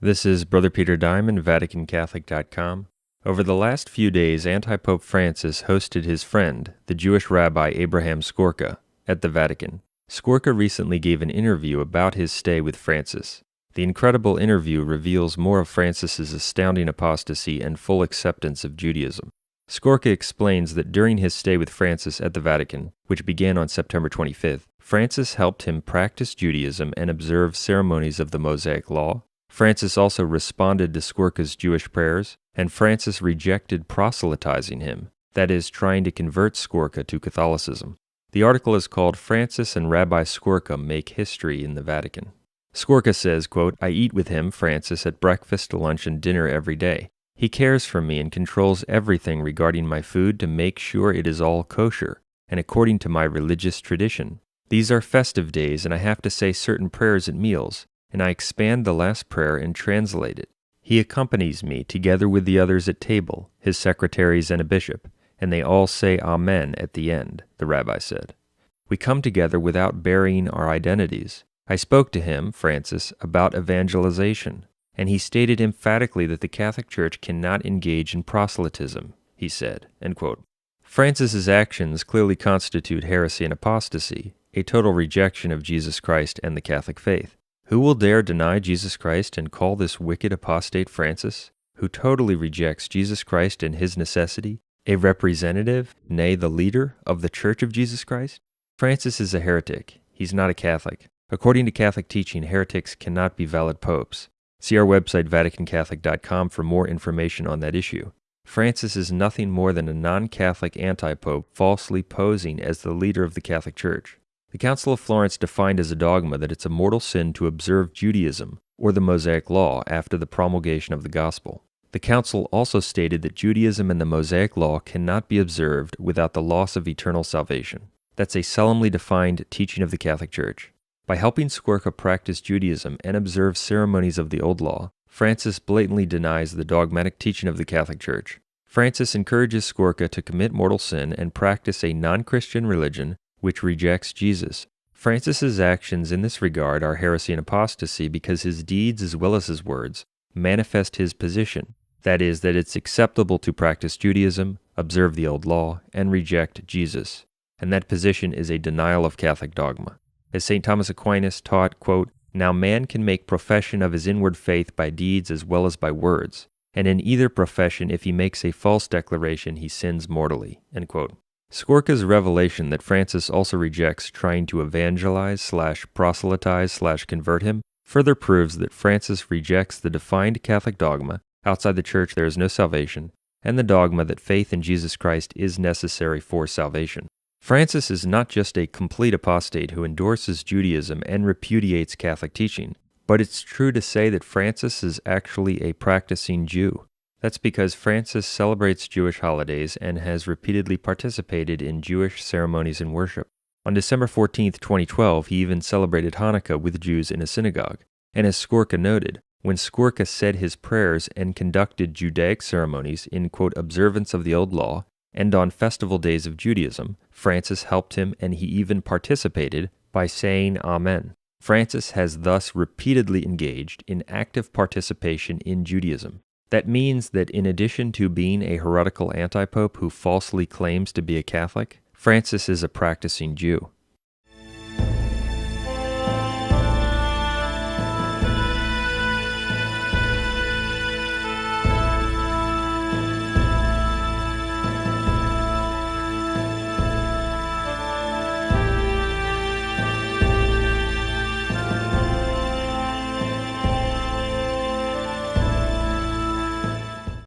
This is Brother Peter Diamond, VaticanCatholic.com. Over the last few days, Anti-Pope Francis hosted his friend, the Jewish rabbi Abraham Skorka, at the Vatican. Skorka recently gave an interview about his stay with Francis. The incredible interview reveals more of Francis's astounding apostasy and full acceptance of Judaism. Skorka explains that during his stay with Francis at the Vatican, which began on September 25th, Francis helped him practice Judaism and observe ceremonies of the Mosaic Law. Francis also responded to Skorka's Jewish prayers, and Francis rejected proselytizing him, that is, trying to convert Skorka to Catholicism. The article is called "Francis and Rabbi Skorka Make History in the Vatican." Skorka says, quote, "I eat with him, Francis, at breakfast, lunch, and dinner every day. He cares for me and controls everything regarding my food to make sure it is all kosher and according to my religious tradition. These are festive days, and I have to say certain prayers at meals, and I expand the last prayer and translate it. He accompanies me together with the others at table, his secretaries and a bishop, and they all say Amen at the end," the rabbi said. "We come together without burying our identities. I spoke to him, Francis, about evangelization, and he stated emphatically that the Catholic Church cannot engage in proselytism," he said, end quote. Francis's actions clearly constitute heresy and apostasy, a total rejection of Jesus Christ and the Catholic faith. Who will dare deny Jesus Christ and call this wicked apostate Francis, who totally rejects Jesus Christ and his necessity, a representative, nay, the leader of the Church of Jesus Christ? Francis is a heretic. He's not a Catholic. According to Catholic teaching, heretics cannot be valid popes. See our website, VaticanCatholic.com, for more information on that issue. Francis is nothing more than a non-Catholic anti-pope falsely posing as the leader of the Catholic Church. The Council of Florence defined as a dogma that it's a mortal sin to observe Judaism or the Mosaic Law after the promulgation of the Gospel. The Council also stated that Judaism and the Mosaic Law cannot be observed without the loss of eternal salvation. That's a solemnly defined teaching of the Catholic Church. By helping Skorka practice Judaism and observe ceremonies of the Old Law, Francis blatantly denies the dogmatic teaching of the Catholic Church. Francis encourages Skorka to commit mortal sin and practice a non-Christian religion which rejects Jesus. Francis's actions in this regard are heresy and apostasy because his deeds as well as his words manifest his position, that is, that it's acceptable to practice Judaism, observe the Old Law, and reject Jesus. And that position is a denial of Catholic dogma. As St. Thomas Aquinas taught, quote, "Now man can make profession of his inward faith by deeds as well as by words, and in either profession if he makes a false declaration he sins mortally," end quote. Skorka's revelation that Francis also rejects trying to evangelize/proselytize/convert him further proves that Francis rejects the defined Catholic dogma, outside the Church there is no salvation, and the dogma that faith in Jesus Christ is necessary for salvation. Francis is not just a complete apostate who endorses Judaism and repudiates Catholic teaching, but it's true to say that Francis is actually a practicing Jew. That's because Francis celebrates Jewish holidays and has repeatedly participated in Jewish ceremonies and worship. On December 14, 2012, he even celebrated Hanukkah with Jews in a synagogue. And as Skorka noted, when Skorka said his prayers and conducted Judaic ceremonies in, quote, observance of the Old Law, and on festival days of Judaism, Francis helped him and he even participated by saying Amen. Francis has thus repeatedly engaged in active participation in Judaism. That means that in addition to being a heretical anti-pope who falsely claims to be a Catholic, Francis is a practicing Jew.